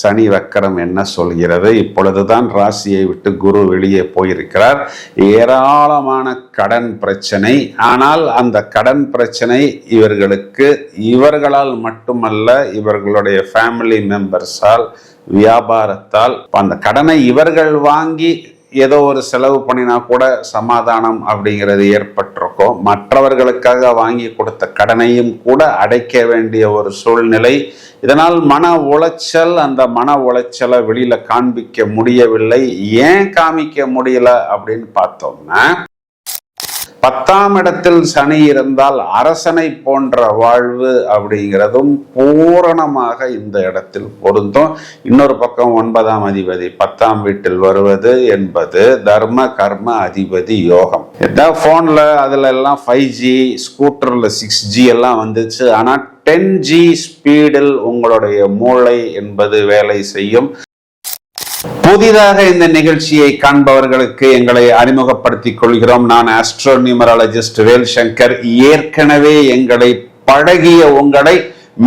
சனி வக்கரம் என்ன சொல்கிறது? இப்பொழுதுதான் ராசியை விட்டு குரு வெளியே போயிருக்கிறார். ஏராளமான கடன் பிரச்சனை. ஆனால் அந்த கடன் பிரச்சனை இவர்களால் மட்டுமல்ல, இவர்களுடைய ஃபேமிலி மெம்பர்ஸால், வியாபாரத்தால். அந்த கடனை இவர்கள் வாங்கி ஏதோ ஒரு செலவு பண்ணினா கூட சமாதானம் அப்படிங்கிறது ஏற்பட்டிருக்கும். மற்றவர்களுக்காக வாங்கி கொடுத்த கடனையும் கூட அடைக்க வேண்டிய ஒரு சூழ்நிலை. இதனால் மன உளைச்சல். அந்த மன உளைச்சலை வெளியில காண்பிக்க முடியவில்லை. ஏன் காமிக்க முடியல அப்படின்னு பார்த்தோம்னா, 10ஆம் இடத்தில் சனி இருந்தால் அரசனை போன்ற வாழ்வு அப்படிங்கிறதும் பூரணமாக இந்த இடத்தில் பொருந்தும். இன்னொரு பக்கம் 9ஆம் அதிபதி 10ஆம் வீட்டில் வருவது என்பது தர்ம கர்ம அதிபதி யோகம். ஏதாவது போன்ல அதுல எல்லாம் 5G, ஸ்கூட்டர்ல 6G எல்லாம் வந்துச்சு. ஆனா 10G ஸ்பீடில் உங்களுடைய மூளை என்பது வேலை செய்யும். புதிதாக இந்த நிகழ்ச்சியை காண்பவர்களுக்கு எங்களை அறிமுகப்படுத்திக் கொள்கிறோம். நான் ஆஸ்ட்ரோ நியூமராலஜிஸ்ட் வேல்சங்கர். ஏற்கனவே எங்களை பழகிய உங்களை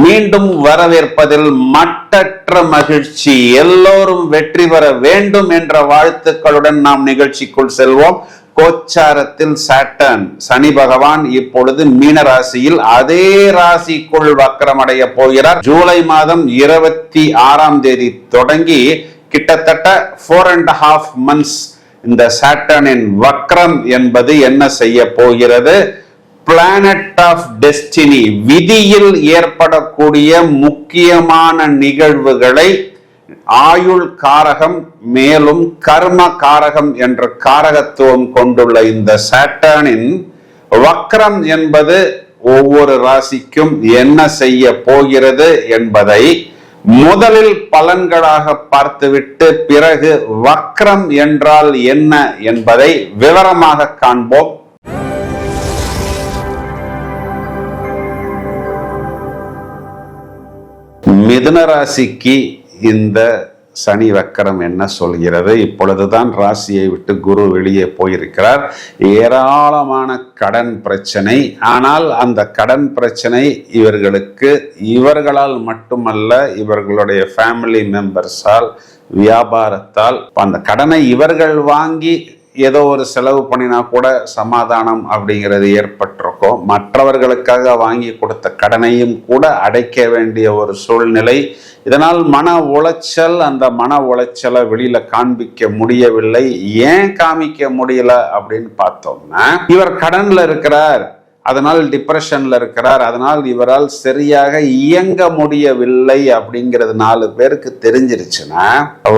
மீண்டும் வரவேற்பதில் மட்டற்ற மகிழ்ச்சி. எல்லோரும் வெற்றி பெற வேண்டும் என்ற வாழ்த்துக்களுடன் நாம் நிகழ்ச்சிக்குள் செல்வோம். கோச்சாரத்தில் சாட்டர்ன் சனி பகவான் இப்பொழுது மீன ராசியில் அதே ராசிக்குள் வக்ரமடைய போகிறார். ஜூலை மாதம் 26ஆம் தேதி தொடங்கி கிட்டத்தட்ட 4.5 months இந்த சாட்டர்னின் வக்ரம் என்பது என்ன செய்ய போகிறது? பிளானட் ஆஃப் டெஸ்டினி, விதியில் ஏற்படக்கூடிய முக்கியமான நிகழ்வுகளை ஆயுள் காரகம் மேலும் கர்ம காரகம் என்ற காரகத்துவம் கொண்டுள்ள இந்த சாட்டர்னின் வக்ரம் என்பது ஒவ்வொரு ராசிக்கும் என்ன செய்ய போகிறது என்பதை முதலில் பலன்களாக பார்த்துவிட்டு பிறகு வக்ரம் என்றால் என்ன என்பதை விவரமாக காண்போம். மிதுன ராசிக்கு இந்த சனி வக்கரம் என்ன சொல்கிறது? இப்பொழுதுதான் ராசியை விட்டு குரு வெளியே போயிருக்கிறார். ஏராளமான கடன் பிரச்சனை. ஆனால் அந்த கடன் பிரச்சனை இவர்களால் மட்டுமல்ல, இவர்களுடைய ஃபேமிலி மெம்பர்ஸால், வியாபாரத்தால். அந்த கடனை இவர்கள் வாங்கி ஏதோ ஒரு செலவு பண்ணினா கூட சமாதானம் அப்படிங்கிறது ஏற்பட்டிருக்கும். மற்றவர்களுக்காக வாங்கி கொடுத்த கடனையும் கூட அடைக்க வேண்டிய ஒரு சூழ்நிலை. இதனால் மன உளைச்சல். அந்த மன உளைச்சலை வெளியில காண்பிக்க முடியவில்லை. ஏன் காமிக்க முடியல அப்படின்னு பார்த்தோம்னா, இவர் கடன்ல இருக்கிறார், அதனால் டிப்ரெஷன்ல இருக்கிறார், அதனால் இவரால் சரியாக இயங்க முடியவில்லை அப்படிங்கிறது 4 பேருக்கு தெரிஞ்சிருச்சுன்னா,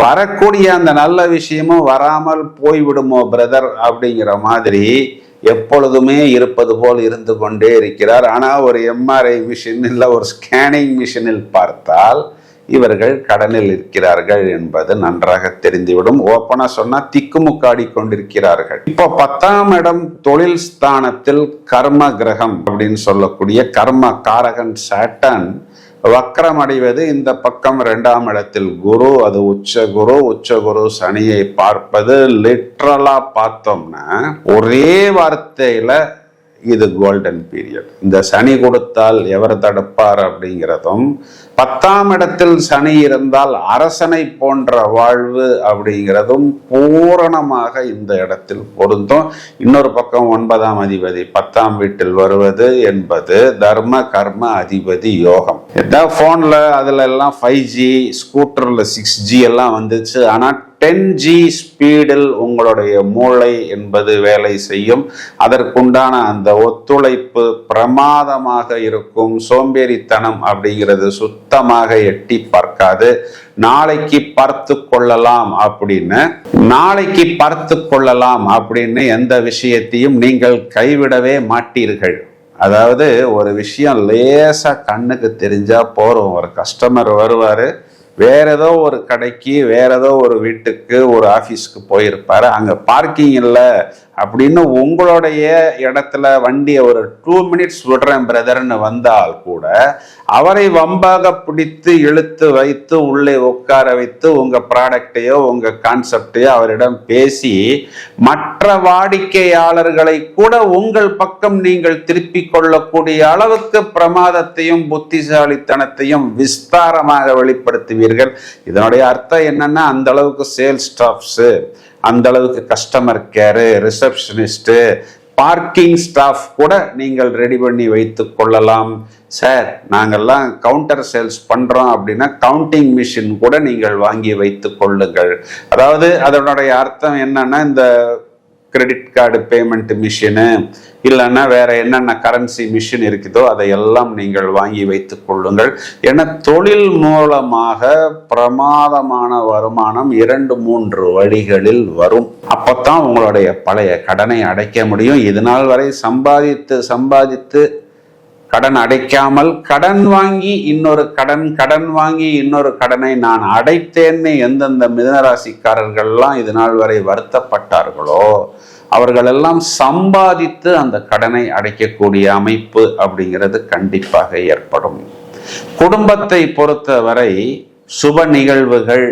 வரக்கூடிய அந்த நல்ல விஷயமும் வராமல் போய்விடுமோ பிரதர் அப்படிங்கிற மாதிரி எப்பொழுதுமே இருப்பது போல் இருந்து கொண்டே இருக்கிறார். ஆனா ஒரு MRI மிஷின் இல்ல ஒரு ஸ்கேனிங் மிஷினில் பார்த்தால் இவர்கள் கடனில் இருக்கிறார்கள் என்பது நன்றாக தெரிந்துவிடும். ஓப்பனா சொன்னா திக்குமுக்காடி கொண்டிருக்கிறார்கள். இப்போ 10ஆம் இடம் தொழில் ஸ்தானத்தில் கர்ம கிரகம் அப்படின்னு சொல்லக்கூடிய கர்ம காரகன் சாட்டர்ன் வக்ரம் அடைவது. இந்த பக்கம் 2ஆம் இடத்தில் குரு, அது உச்ச குரு சனியை பார்ப்பது. லிட்ரலா பார்த்தோம்னா ஒரே வார்த்தையில இது கோல்டன் பீரியட். இந்த சனி கொடுத்தால் எவர் தடுப்பார் அப்படிங்கிறதும், 10ஆம் இடத்தில் சனி இருந்தால் அரசனை போன்ற வாழ்வு அப்படிங்கிறதும் பூரணமாக இந்த இடத்தில் பொருந்தும். இன்னொரு பக்கம் 9ஆம் அதிபதி 10ஆம் வீட்டில் வருவது என்பது தர்ம கர்ம அதிபதி யோகம். ஏதாவது போன்ல அதுல எல்லாம் 5G, ஸ்கூட்டர்ல 6G எல்லாம் வந்துச்சு. ஆனா 10G ஸ்பீடில் உங்களுடைய மூளை என்பது வேலை செய்யும். அதற்குண்டான அந்த ஒத்துழைப்பு பிரமாதமாக இருக்கும். சோம்பேறித்தனம் அப்படிங்கிறது சுத்தமாக எட்டி பார்க்காது. நாளைக்கு பார்த்து கொள்ளலாம் அப்படின்னு எந்த விஷயத்தையும் நீங்கள் கைவிடவே மாட்டீர்கள். அதாவது ஒரு விஷயம் லேசா கண்ணுக்கு தெரிஞ்சா போறோம். ஒரு கஸ்டமர் வருவாரு, வேற ஏதோ ஒரு கடைக்கு, வேற ஏதோ ஒரு வீட்டுக்கு, ஒரு ஆஃபீஸ்க்கு போயிருப்பாரு. அங்க பார்க்கிங் இல்லை, அப்படின்னு உங்களுடைய இடத்துல வண்டியை ஒரு 2 மினிட்ஸ் விடுறேன் பிரதர்னு வந்தால் கூட அவரை வம்பாக பிடித்து இழுத்து வைத்து உள்ளே உட்கார வைத்து உங்க ப்ராடக்டையோ உங்க கான்செப்டையோ அவரிடம் பேசி மற்ற வாடிக்கையாளர்களை கூட உங்கள் பக்கம் நீங்கள் திருப்பிக் கொள்ளக்கூடிய அளவுக்கு பிரமாதத்தையும் புத்திசாலித்தனத்தையும் விஸ்தாரமாக வெளிப்படுத்துவீர்கள். இதனுடைய அர்த்தம் என்னன்னா, அந்த அளவுக்கு சேல்ஸ் ஸ்டாஃப்ஸ், அந்த அளவுக்கு customer care, receptionist, parking staff கூட நீங்கள் ரெடி பண்ணி வைத்துக் கொள்ளலாம். சார் நாங்கள்லாம் கவுண்டர் சேல்ஸ் பண்றோம் அப்படின்னா கவுண்டிங் மிஷின் கூட நீங்கள் வாங்கி வைத்துக் கொள்ளுங்கள். அதாவது அதனுடைய அர்த்தம் என்னன்னா, இந்த கிரெடிட் கார்டு பேமெண்ட் மிஷினு இல்லைன்னா வேற என்னென்ன கரன்சி மிஷின் இருக்குதோ அதையெல்லாம் நீங்கள் வாங்கி வைத்துக் கொள்ளுங்கள். ஏன்னா தொழில் மூலமாக பிரமாதமான வருமானம் 2-3 வழிகளில் வரும். அப்பத்தான் உங்களுடைய பழைய கடனை அடைக்க முடியும். இது நாள் வரை சம்பாதித்து கடன் அடைக்காமல் கடன் வாங்கி இன்னொரு கடனை நான் அடைத்தேன்னு எந்தெந்த மிதுனராசிக்காரர்கள்லாம் இது நாள் வரை வருத்தப்பட்டார்களோ அவர்களெல்லாம் சம்பாதித்து அந்த கடனை அடைக்கக்கூடிய அமைப்பு அப்படிங்கிறது கண்டிப்பாக ஏற்படும். குடும்பத்தை பொறுத்தவரை சுப நிகழ்வுகள்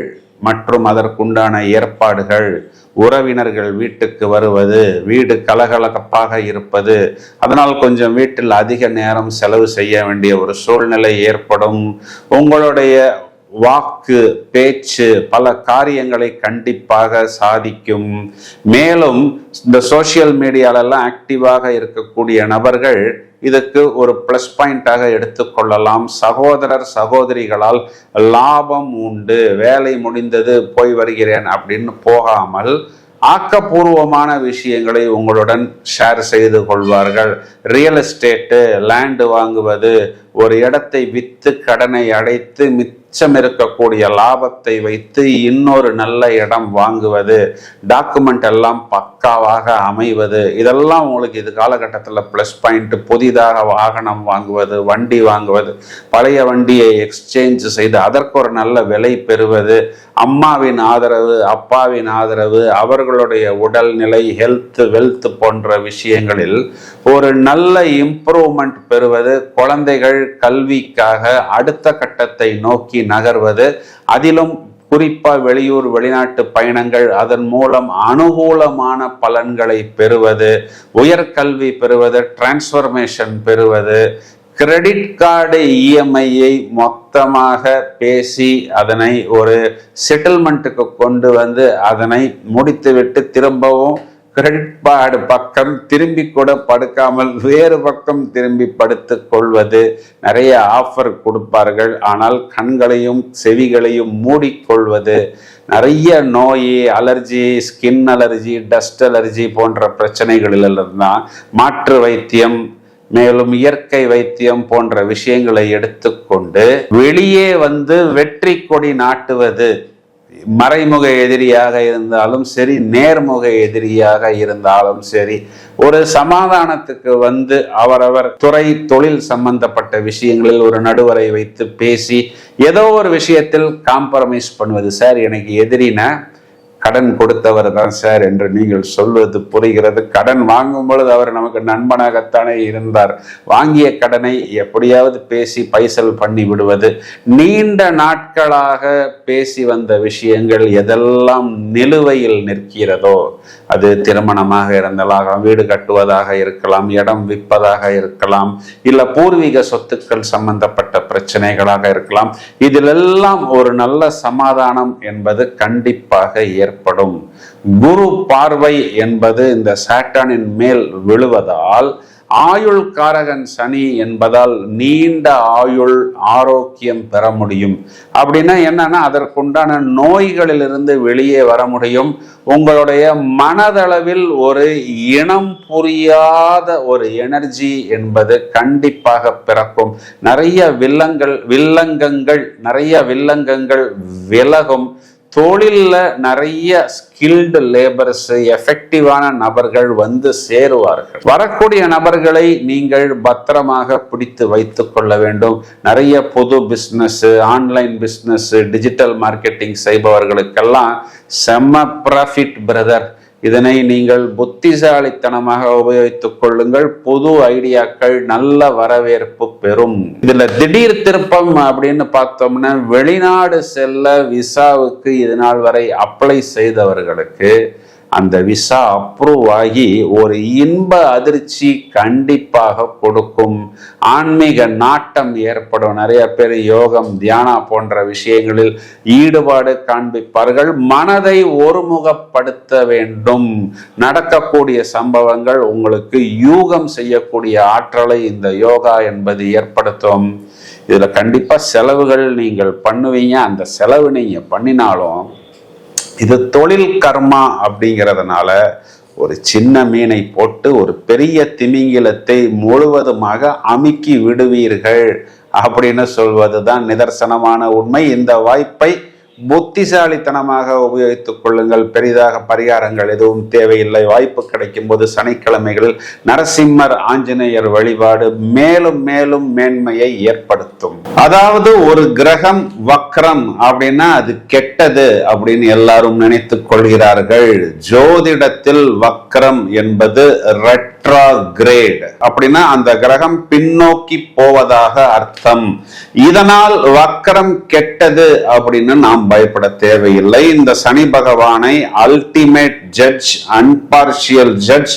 மற்றும் அதற்குண்டான ஏற்பாடுகள், உறவினர்கள் வீட்டுக்கு வருவது, வீடு கலகலப்பாக இருப்பது, அதனால் கொஞ்சம் வீட்டில் அதிக நேரம் செலவு செய்ய வேண்டிய ஒரு சூழ்நிலை ஏற்படும். உங்களுடைய வாக்கு பேச்சு பல காரியங்களை கண்டிப்பாக சாதிக்கும். மேலும் இந்த சோசியல் மீடியாலெல்லாம் ஆக்டிவாக இருக்கக்கூடிய நபர்கள் இதுக்கு ஒரு பிளஸ் பாயிண்டாக எடுத்துக்கொள்ளலாம். சகோதரர் சகோதரிகளால் லாபம் உண்டு. வேலை முடிந்தது போய் வருகிறேன் அப்படின்னு போகாமல் ஆக்கப்பூர்வமான விஷயங்களை உங்களுடன் ஷேர் செய்து கொள்வார்கள். ரியல் எஸ்டேட்டு, லேண்டு வாங்குவது, ஒரு இடத்தை விற்று கடனை அடைத்து மிச்சம் இருக்கக்கூடிய லாபத்தை வைத்து இன்னொரு நல்ல இடம் வாங்குவது, டாக்குமெண்ட் எல்லாம் பக்காவாக அமைவது, இதெல்லாம் உங்களுக்கு இது காலகட்டத்தில் ப்ளஸ் பாயிண்ட். புதிதாக வாகனம் வாங்குவது, வண்டி வாங்குவது, பழைய வண்டியை எக்ஸ்சேஞ்ச் செய்து அதற்கு ஒரு நல்ல விலை பெறுவது, அம்மாவின் ஆதரவு, அப்பாவின் ஆதரவு, அவர்களுடைய உடல்நிலை, ஹெல்த், வெல்த் போன்ற விஷயங்களில் ஒரு நல்ல இம்ப்ரூவ்மெண்ட் பெறுவது, குழந்தைகள் கல்விக்காக அடுத்த கட்டத்தை நோக்கி நகர்வது, அதிலும் குறிப்பா வெளியூர் வெளிநாட்டு பயணங்கள், அதன் மூலம் அனுகூலமான பலன்களை பெறுவது, உயர்கல்வி பெறுவது, டிரான்ஸ்ஃபர்மேஷன் பெறுவது, கிரெடிட் கார்டு இஎம்ஐயை மொத்தமாக பேசி அதனை ஒரு செட்டில்மெண்ட்டுக்கு கொண்டு வந்து அதனை முடித்துவிட்டு திரும்பவும் கிரெடிட் கார்டு பக்கம் திரும்பி கூட படுக்காமல் வேறு பக்கம் திரும்பி படுத்து கொள்வது. நிறைய ஆஃபர் கொடுப்பார்கள், ஆனால் கண்களையும் செவிகளையும் மூடிக்கொள்வது, நிறைய நோய், allergy, skin allergy, dust allergy போன்ற பிரச்சனைகளிலிருந்தான் மாற்று வைத்தியம், மேலும் இயற்கை வைத்தியம் போன்ற விஷயங்களை எடுத்துக்கொண்டு வெளியே வந்து வெற்றி கொடி நாட்டுவது. மறைமுக எதிரியாக இருந்தாலும் சரி, நேர்முக எதிரியாக இருந்தாலும் சரி, ஒரு சமாதானத்துக்கு வந்து அவரவர் துறை தொழில் சம்பந்தப்பட்ட விஷயங்களில் ஒரு நடுவரை வைத்து பேசி ஏதோ ஒரு விஷயத்தில் காம்ப்ரமைஸ் பண்ணுவது. சார் எனக்கு எதிரினா கடன் கொடுத்தவர் தான் சார் என்று நீங்கள் சொல்வது புரிகிறது. கடன் வாங்கும் பொழுது அவர் நமக்கு நண்பனாகத்தானே இருந்தார். வாங்கிய கடனை எப்படியாவது பேசி பைசல் பண்ணி விடுவது. நீண்ட நாட்களாக பேசி வந்த விஷயங்கள் எதெல்லாம் நிலுவையில் நிற்கிறதோ, அது திருமணமாக இருந்தாலும், வீடு கட்டுவதாக இருக்கலாம், இடம் விற்பதாக இருக்கலாம், இல்ல பூர்வீக சொத்துக்கள் சம்பந்தப்பட்ட பிரச்சனைகளாக இருக்கலாம், இதிலெல்லாம் ஒரு நல்ல சமாதானம் என்பது கண்டிப்பாக ஏற்படும். குரு பார்வை என்பது இந்த சாட்டனின் மேல் விழுவதால், ஆயுள் காரகன் சனி என்பதால் நீண்ட ஆயுள் ஆரோக்கியம் பெற முடியும். அப்படின்னா என்னன்னா, அதற்குண்டான நோய்களிலிருந்து வெளியே வர முடியும். உங்களுடைய மனதளவில் ஒரு இனம் புரியாத ஒரு எனர்ஜி என்பது கண்டிப்பாக பிறக்கும். நிறைய வில்லங்கங்கள் விலகும். தொழில்ல நிறைய ஸ்கில்டு லேபர்ஸ், எஃபெக்டிவான நபர்கள் வந்து சேருவார்கள். வரக்கூடிய நபர்களை நீங்கள் பத்திரமாக பிடித்து வைத்துக் கொள்ள வேண்டும். நிறைய புது business, online business, digital marketing செய்பவர்களுக்கெல்லாம் செம்ம ப்ராஃபிட் பிரதர். இதனை நீங்கள் புத்திசாலித்தனமாக உபயோகித்துக் கொள்ளுங்கள். புது ஐடியாக்கள் நல்ல வரவேற்பு பெறும். இதுல திடீர் திருப்பம் அப்படின்னு பார்த்தோம்னா, வெளிநாடு செல்ல விசாவுக்கு இது நாள் வரை அப்ளை செய்தவர்களுக்கு அந்த விசா அப்ரூவ் ஆகி ஒரு இன்ப அதிர்ச்சி கண்டிப்பாக கொடுக்கும். ஆன்மீக நாட்டம் ஏற்படும். நிறைய பேர் யோகம், தியானா போன்ற விஷயங்களில் ஈடுபாடு காண்பிப்பார்கள். மனதை ஒருமுகப்படுத்த வேண்டும். நடக்கக்கூடிய சம்பவங்கள் உங்களுக்கு யூகம் செய்யக்கூடிய ஆற்றலை இந்த யோகா என்பது ஏற்படுத்தும். இதுல கண்டிப்பா செலவுகள் நீங்கள் பண்ணுவீங்க. அந்த செலவு நீங்க பண்ணினாலும் இது தொழில் கர்மா அப்படிங்கிறதுனால ஒரு சின்ன மீனை போட்டு ஒரு பெரிய திமிங்கிலத்தை முழுவதுமாக அமுக்கி விடுவீர்கள் அப்படின்னு சொல்வதுதான் நிதர்சனமான உண்மை. இந்த வாய்ப்பை புத்திசாலித்தனமாக உபயோகித்துக் கொள்ளுங்கள். பெரிதாக பரிகாரங்கள் எதுவும் தேவையில்லை. வாய்ப்பு கிடைக்கும் போது சனிக்கிழமைகளில் நரசிம்மர், ஆஞ்சநேயர் வழிபாடு மேலும் மேலும் மேன்மையை ஏற்படுத்தும். அதாவது ஒரு கிரகம் வக்ரம் அப்படின்னா அது கெட்டது அப்படின்னு எல்லாரும் நினைத்துக் கொள்கிறார்கள். ஜோதிடத்தில் வக்ரம் என்பது ரெட்ரோகிரேட் அப்படின்னா அந்த கிரகம் பின்னோக்கி போவதாக அர்த்தம். இதனால் வக்ரம் கெட்டது அப்படின்னு நாம் பயப்பட தேவையில்லை. இந்த சனி பகவானை அல்டிமேட் ஜட்ஜ், அன்பார்ஷியல் ஜட்ஜ்,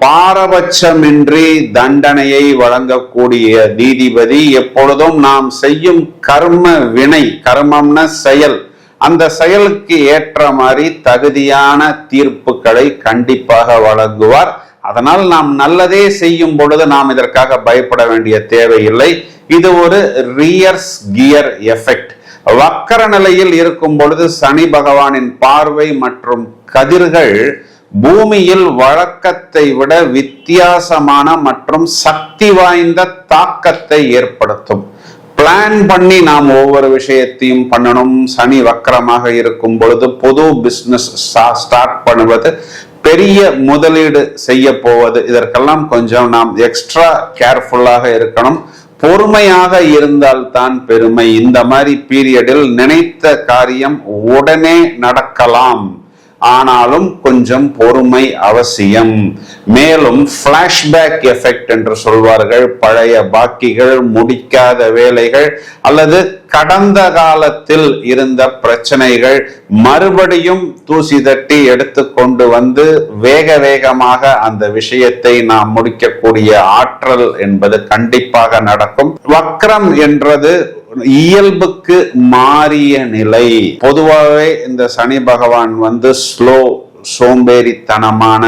பாரபட்சமின்றி தண்டனையை வழங்கக்கூடிய நீதிபதி. எப்பொழுதும் நாம் செய்யும் கர்ம வினை, கர்மம்னா செயல், அந்த செயலுக்கு ஏற்ற மாதிரி தகுதியான தீர்ப்புகளை கண்டிப்பாக வழங்குவார். அதனால் நாம் நல்லதே செய்யும் பொழுது நாம் இதற்காக பயப்பட வேண்டிய தேவையில்லை. இது ஒரு ரியர்ஸ் கியர் எஃபெக்ட். வக்கர நிலையில் இருக்கும் பொழுது சனி பகவானின் பார்வை மற்றும் கதிர்கள் பூமியில் வழக்கத்தை விட வித்தியாசமான மற்றும் சக்தி வாய்ந்த தாக்கத்தை ஏற்படுத்தும். பிளான் பண்ணி நாம் ஒவ்வொரு விஷயத்தையும் பண்ணணும். சனி வக்கரமாக இருக்கும் பொழுது புது பிசினஸ் ஸ்டார்ட் பண்ணுவது, பெரிய முதலீடு செய்ய போவது, இதற்கெல்லாம் கொஞ்சம் நாம் எக்ஸ்ட்ரா கேர்ஃபுல்லாக இருக்கணும். பொறுமையாக இருந்தால்தான் பெருமை. இந்த மாதிரி பீரியடில் நினைத்த காரியம் உடனே நடக்கலாம். ஆனாலும் கொஞ்சம் பொறுமை அவசியம். மேலும் பிளாஷ்பேக் எஃபெக்ட் என்று சொல்வார்கள். பழைய பாக்கிகள், முடிக்காத வேலைகள் அல்லது கடந்த காலத்தில் இருந்த பிரச்சனைகள் மறுபடியும் தூசி தட்டி எடுத்துக்கொண்டு வந்து வேக வேகமாக அந்த விஷயத்தை நாம் முடிக்கக்கூடிய ஆற்றல் என்பது கண்டிப்பாக நடக்கும். வக்ரம் என்றது இயல்புக்கு மாறிய நிலை. பொதுவாகவே இந்த சனி பகவான் ஸ்லோ, சோம்பேறித்தனமான,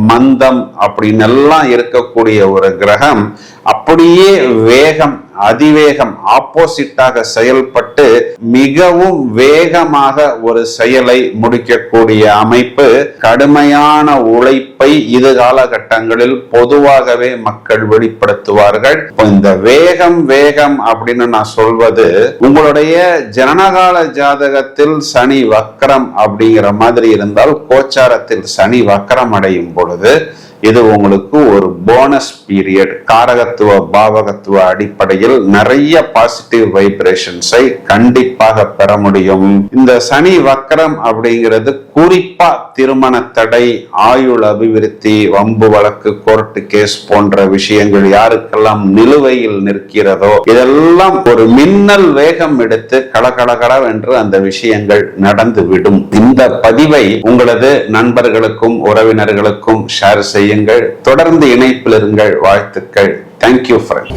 மந்தம் அப்படின்னு எல்லாம் இருக்கக்கூடிய ஒரு கிரகம் அப்படியே வேகம், அதிவேகம், ஆப்போசிட்டாக செயல்பட்டு மிகவும் வேகமாக ஒரு செயலை முடிக்கக்கூடிய அமைப்பு. கடுமையான உழைப்பை இது காலகட்டங்களில் பொதுவாகவே மக்கள் வெளிப்படுத்துவார்கள். இந்த வேகம் அப்படின்னு நான் சொல்வது, உங்களுடைய ஜனனகால ஜாதகத்தில் சனி வக்ரம் அப்படிங்கிற மாதிரி இருந்தால், கோச்சாரத்தில் சனி வக்ரம் அடையும் பொழுது இது உங்களுக்கு ஒரு போனஸ் பீரியட். காரகத்துவ பாவகத்துவ அடிப்படையில் நிறைய பாசிட்டிவ் வைப்ரேஷன்ஸை கண்டிப்பாக பெற முடியும். இந்த சனி வக்ரம் அப்படிங்கிறது குறிப்பா திருமண தடை, ஆயுள் அபிவிருத்தி, வம்பு வழக்கு, கோர்ட்டு கேஸ் போன்ற விஷயங்கள் யாருக்கெல்லாம் நிலுவையில் நிற்கிறதோ இதெல்லாம் ஒரு மின்னல் வேகம் எடுத்து கடகடகடவென்று அந்த விஷயங்கள் நடந்துவிடும். இந்த பதிவை உங்களது நண்பர்களுக்கும் உறவினர்களுக்கும் ஷேர் செய்யுங்கள். தொடர்ந்து இணைப்பில் இருங்கள். வாழ்த்துக்கள். Thank you friend.